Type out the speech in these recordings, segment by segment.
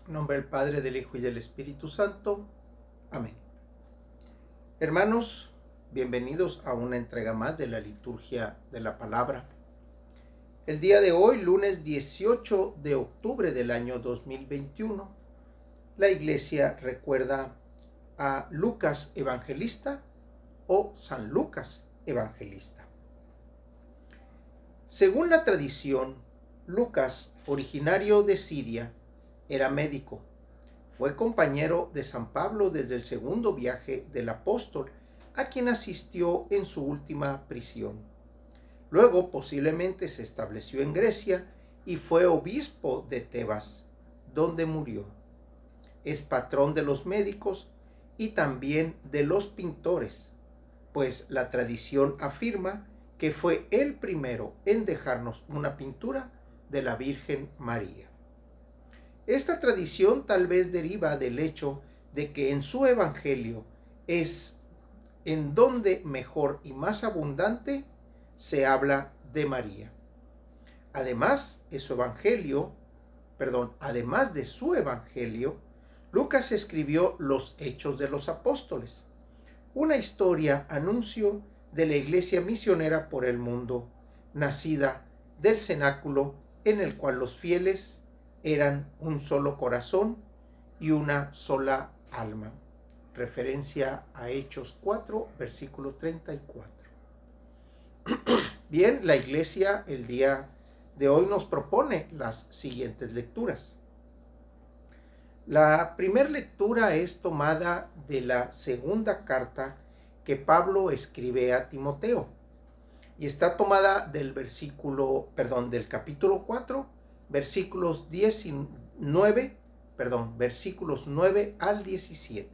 En nombre del Padre, del Hijo y del Espíritu Santo. Amén. Hermanos, bienvenidos a una entrega más de la liturgia de la palabra. El día de hoy, lunes 18 de octubre del año 2021, la iglesia recuerda a Lucas Evangelista o San Lucas Evangelista. Según la tradición, Lucas, originario de Siria, era médico. Fue compañero de San Pablo desde el segundo viaje del apóstol, a quien asistió en su última prisión. Luego posiblemente se estableció en Grecia y fue obispo de Tebas, donde murió. Es patrón de los médicos y también de los pintores, pues la tradición afirma que fue el primero en dejarnos una pintura de la Virgen María. Esta tradición tal vez deriva del hecho de que en su evangelio es en donde mejor y más abundante se habla de María. Además de su evangelio, Lucas escribió los Hechos de los Apóstoles, una historia anuncio de la iglesia misionera por el mundo, nacida del cenáculo en el cual los fieles eran un solo corazón y una sola alma. Referencia a Hechos 4, versículo 34. Bien, la iglesia el día de hoy nos propone las siguientes lecturas. La primera lectura es tomada de la segunda carta que Pablo escribe a Timoteo y está tomada del capítulo 4, versículos 9 al 17.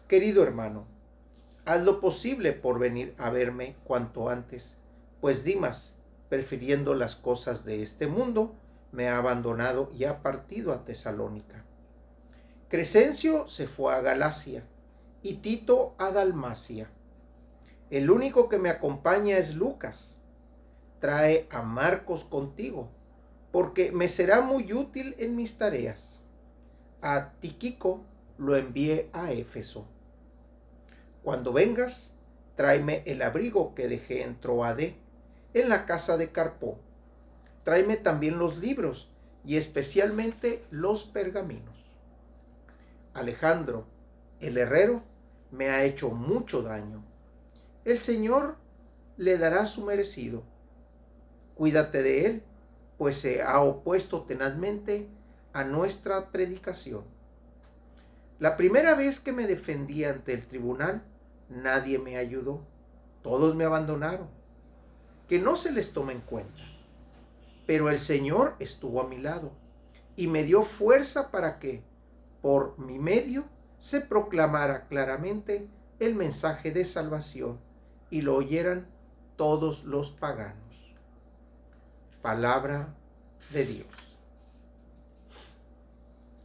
Querido hermano, haz lo posible por venir a verme cuanto antes, pues Dimas, prefiriendo las cosas de este mundo, me ha abandonado y ha partido a Tesalónica. Crescencio se fue a Galacia y Tito a Dalmacia. El único que me acompaña es Lucas. Trae a Marcos contigo, porque me será muy útil en mis tareas. A Tíquico lo envié a Éfeso. Cuando vengas, tráeme el abrigo que dejé en Troade, en la casa de Carpo. Tráeme también los libros y especialmente los pergaminos. Alejandro, el herrero, me ha hecho mucho daño. El Señor le dará su merecido. Cuídate de él, pues se ha opuesto tenazmente a nuestra predicación. La primera vez que me defendí ante el tribunal, nadie me ayudó. Todos me abandonaron. Que no se les tome en cuenta. Pero el Señor estuvo a mi lado y me dio fuerza para que, por mi medio, se proclamara claramente el mensaje de salvación y lo oyeran todos los paganos. Palabra de Dios.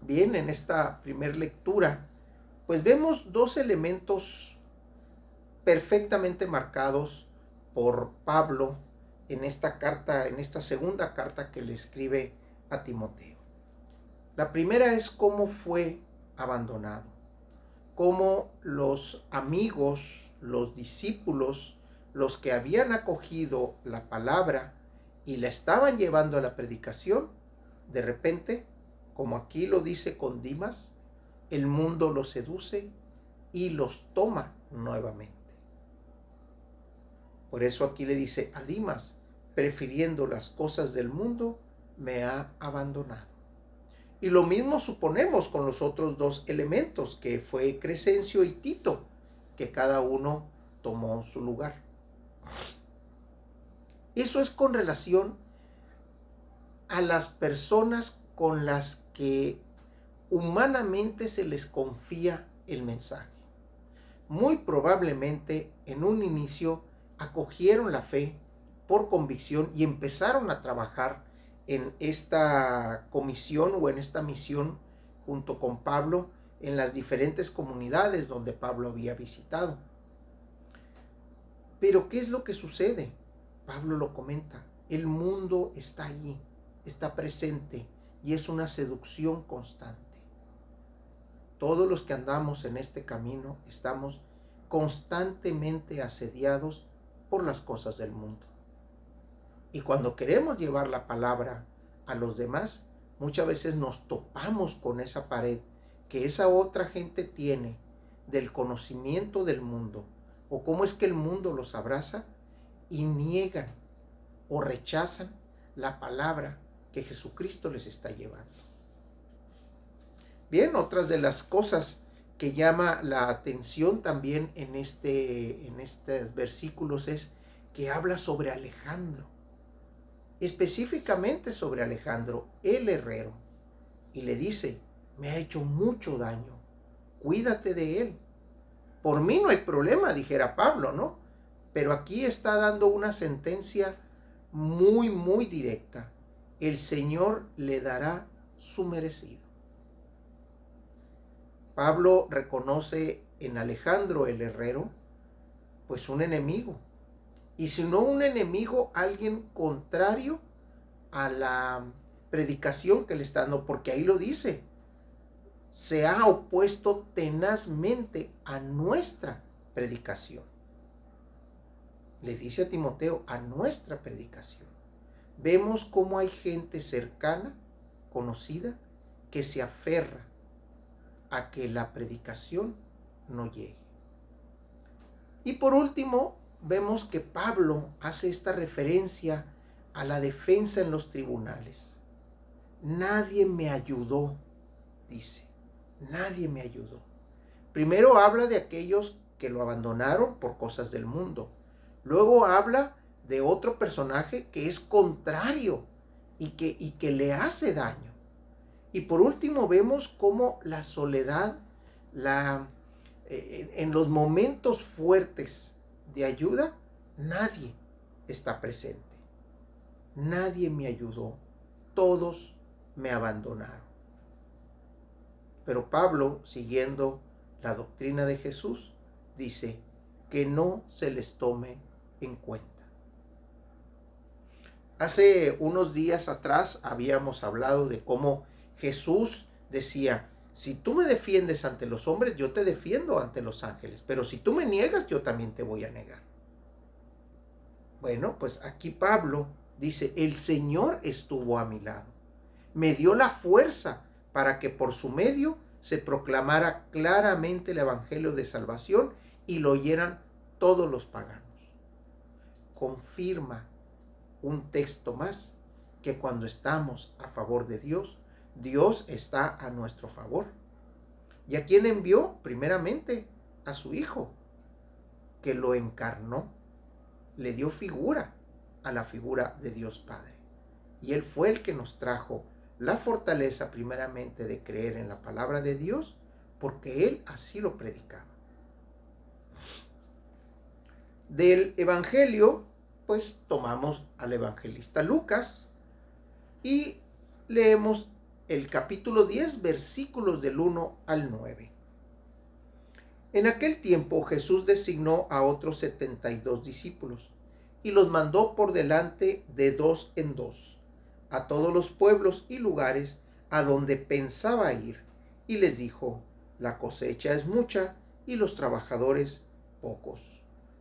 Bien, en esta primera lectura, pues vemos dos elementos perfectamente marcados por Pablo en esta carta, en esta segunda carta que le escribe a Timoteo. La primera es cómo fue abandonado, cómo los amigos, los discípulos, los que habían acogido la palabra y la estaban llevando a la predicación, de repente, como aquí lo dice con Dimas, el mundo los seduce y los toma nuevamente. Por eso aquí le dice a Dimas, prefiriendo las cosas del mundo, me ha abandonado. Y lo mismo suponemos con los otros dos elementos, que fue Crescencio y Tito, que cada uno tomó su lugar. Eso es con relación a las personas con las que humanamente se les confía el mensaje. Muy probablemente en un inicio acogieron la fe por convicción y empezaron a trabajar en esta comisión o en esta misión junto con Pablo en las diferentes comunidades donde Pablo había visitado. Pero ¿qué es lo que sucede? Pablo lo comenta, el mundo está allí, está presente, y es una seducción constante. Todos los que andamos en este camino estamos constantemente asediados por las cosas del mundo. Y cuando queremos llevar la palabra a los demás, muchas veces nos topamos con esa pared que esa otra gente tiene del conocimiento del mundo o cómo es que el mundo los abraza y niegan o rechazan la palabra que Jesucristo les está llevando. Bien, otras de las cosas que llama la atención también en estos versículos es que habla sobre Alejandro, específicamente sobre Alejandro, el herrero, y le dice: me ha hecho mucho daño, cuídate de él. Por mí no hay problema, dijera Pablo, ¿no? Pero aquí está dando una sentencia muy, muy directa. El Señor le dará su merecido. Pablo reconoce en Alejandro el herrero, pues un enemigo. Y si no un enemigo, alguien contrario a la predicación que le está dando, porque ahí lo dice, se ha opuesto tenazmente a nuestra predicación. Le dice a Timoteo, a nuestra predicación. Vemos cómo hay gente cercana, conocida, que se aferra a que la predicación no llegue. Y por último, vemos que Pablo hace esta referencia a la defensa en los tribunales. Nadie me ayudó, dice. Nadie me ayudó. Primero habla de aquellos que lo abandonaron por cosas del mundo. Luego habla de otro personaje que es contrario y que le hace daño. Y por último vemos cómo la soledad, en los momentos fuertes de ayuda, nadie está presente. Nadie me ayudó. Todos me abandonaron. Pero Pablo, siguiendo la doctrina de Jesús, dice que no se les tome en cuenta. Hace unos días atrás habíamos hablado de cómo Jesús decía: si tú me defiendes ante los hombres, yo te defiendo ante los ángeles, pero si tú me niegas, yo también te voy a negar. Bueno, pues aquí Pablo dice: el Señor estuvo a mi lado, me dio la fuerza para que por su medio se proclamara claramente el evangelio de salvación y lo oyeran todos los paganos. Confirma un texto más que cuando estamos a favor de Dios, Dios está a nuestro favor. ¿Y a quién envió? Primeramente a su Hijo, que lo encarnó, le dio figura a la figura de Dios Padre. Y Él fue el que nos trajo la fortaleza primeramente de creer en la palabra de Dios, porque Él así lo predicaba. Del Evangelio, pues tomamos al evangelista Lucas y leemos el capítulo 10, versículos del 1 al 9. En aquel tiempo Jesús designó a otros 72 discípulos y los mandó por delante de dos en dos a todos los pueblos y lugares a donde pensaba ir, y les dijo: la cosecha es mucha y los trabajadores pocos.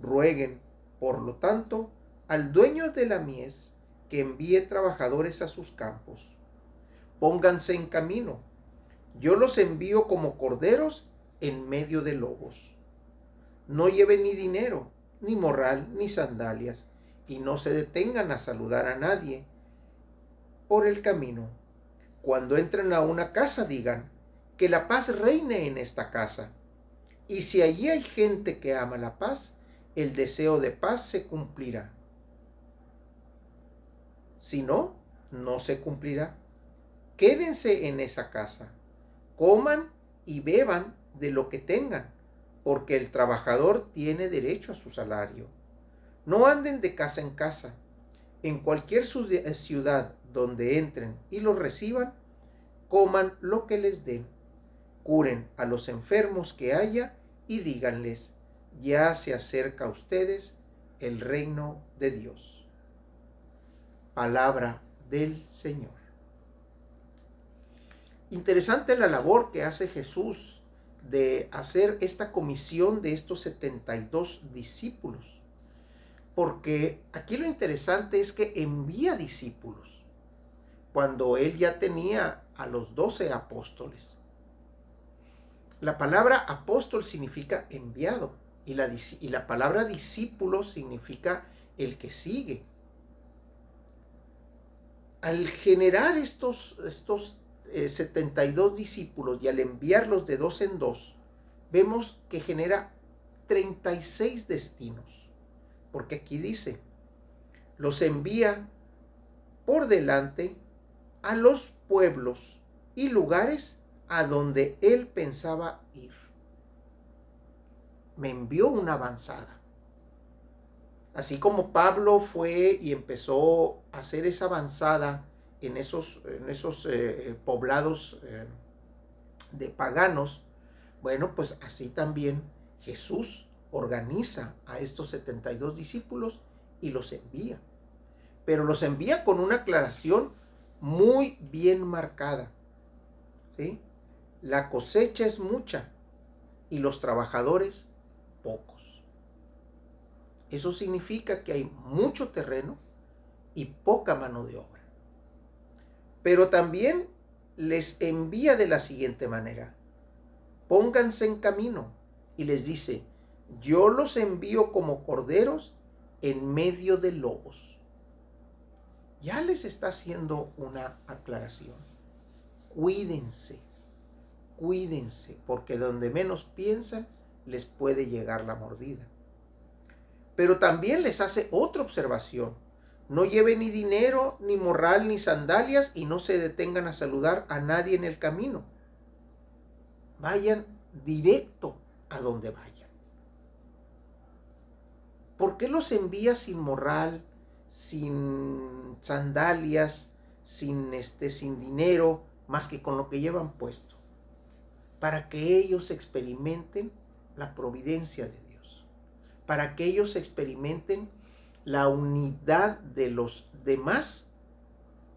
Rueguen, por lo tanto, al dueño de la mies que envíe trabajadores a sus campos. Pónganse en camino, yo los envío como corderos en medio de lobos. No lleven ni dinero, ni morral, ni sandalias, y no se detengan a saludar a nadie por el camino. Cuando entren a una casa, digan: que la paz reine en esta casa. Y si allí hay gente que ama la paz, el deseo de paz se cumplirá. Si no, no se cumplirá. Quédense en esa casa, coman y beban de lo que tengan, porque el trabajador tiene derecho a su salario. No anden de casa en casa. En cualquier ciudad donde entren y los reciban, coman lo que les den, curen a los enfermos que haya y díganles: ya se acerca a ustedes el reino de Dios. Palabra del Señor. Interesante la labor que hace Jesús de hacer esta comisión de estos 72 discípulos. Porque aquí lo interesante es que envía discípulos cuando él ya tenía a los 12 apóstoles. La palabra apóstol significa enviado y la palabra discípulo significa el que sigue. Al generar estos 72 discípulos y al enviarlos de dos en dos, vemos que genera 36 destinos. Porque aquí dice, los envía por delante a los pueblos y lugares a donde él pensaba ir. Me envió una avanzada. Así como Pablo fue y empezó a hacer esa avanzada en esos poblados de paganos, bueno, pues así también Jesús organiza a estos 72 discípulos y los envía. Pero los envía con una aclaración muy bien marcada, ¿sí? La cosecha es mucha y los trabajadores pocos. Eso significa que hay mucho terreno y poca mano de obra. Pero también les envía de la siguiente manera: pónganse en camino, y les dice, yo los envío como corderos en medio de lobos. Ya les está haciendo una aclaración. Cuídense, cuídense, porque donde menos piensan les puede llegar la mordida. Pero también les hace otra observación. No lleven ni dinero, ni morral, ni sandalias, y no se detengan a saludar a nadie en el camino. Vayan directo a donde vayan. ¿Por qué los envía sin morral, sin sandalias, sin dinero, más que con lo que llevan puesto? Para que ellos experimenten la providencia de Dios, para que ellos experimenten la unidad de los demás,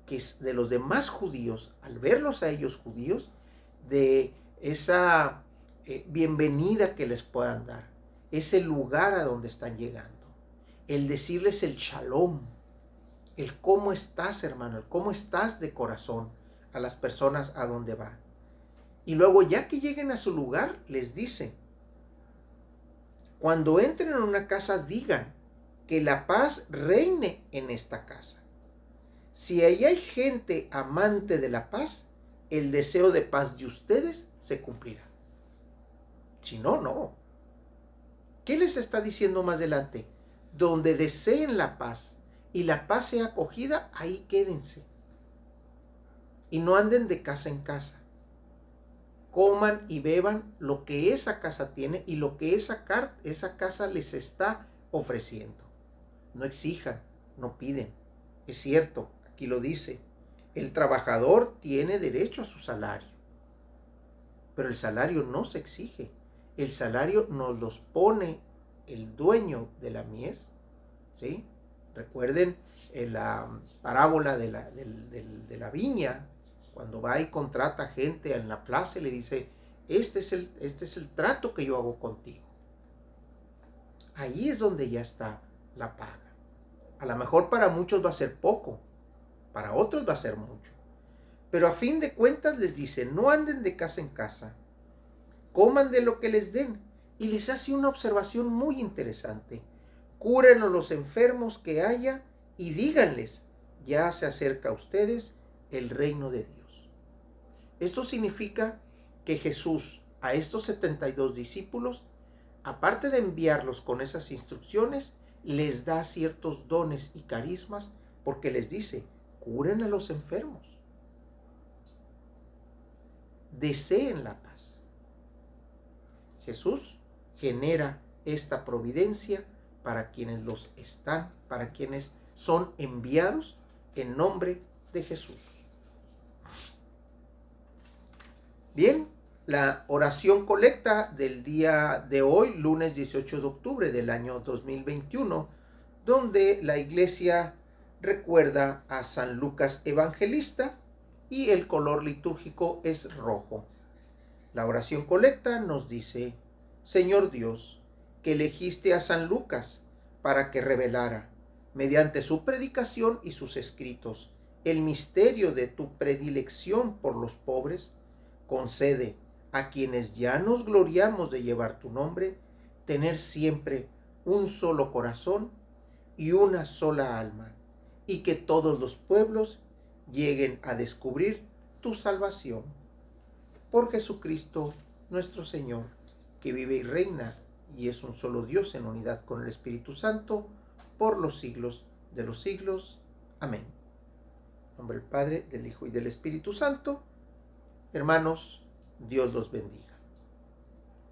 de los demás judíos, al verlos a ellos judíos, de esa bienvenida que les puedan dar, ese lugar a donde están llegando, el decirles el shalom, el cómo estás, hermano, el cómo estás de corazón a las personas a donde van. Y luego, ya que lleguen a su lugar, les dice, cuando entren en una casa, digan que la paz reine en esta casa. Si ahí hay gente amante de la paz, el deseo de paz de ustedes se cumplirá. Si no, no. ¿Qué les está diciendo más adelante? Donde deseen la paz y la paz sea acogida, ahí quédense. Y no anden de casa en casa. Coman y beban lo que esa casa tiene y lo que esa casa les está ofreciendo. No exijan, no piden. Es cierto, aquí lo dice, el trabajador tiene derecho a su salario, pero el salario no se exige. El salario nos los pone el dueño de la mies, ¿sí? Recuerden la parábola de la viña, cuando va y contrata gente en la plaza y le dice, este es el trato que yo hago contigo. Ahí es donde ya está la paga. A lo mejor para muchos va a ser poco, para otros va a ser mucho. Pero a fin de cuentas les dice, no anden de casa en casa, coman de lo que les den. Y les hace una observación muy interesante. Cúren a los enfermos que haya y díganles, ya se acerca a ustedes el reino de Dios. Esto significa que Jesús a estos 72 discípulos, aparte de enviarlos con esas instrucciones, les da ciertos dones y carismas, porque les dice, curen a los enfermos, deseen la paz. Jesús genera esta providencia para quienes para quienes son enviados en nombre de Jesús. Bien, la oración colecta del día de hoy, lunes 18 de octubre del año 2021, donde la iglesia recuerda a San Lucas Evangelista y el color litúrgico es rojo. La oración colecta nos dice: Señor Dios, que elegiste a San Lucas para que revelara, mediante su predicación y sus escritos, el misterio de tu predilección por los pobres, concede a quienes ya nos gloriamos de llevar tu nombre, tener siempre un solo corazón y una sola alma, y que todos los pueblos lleguen a descubrir tu salvación. Por Jesucristo nuestro Señor, que vive y reina y es un solo Dios en unidad con el Espíritu Santo, por los siglos de los siglos. Amén. En nombre del Padre, del Hijo y del Espíritu Santo. Hermanos, Dios los bendiga.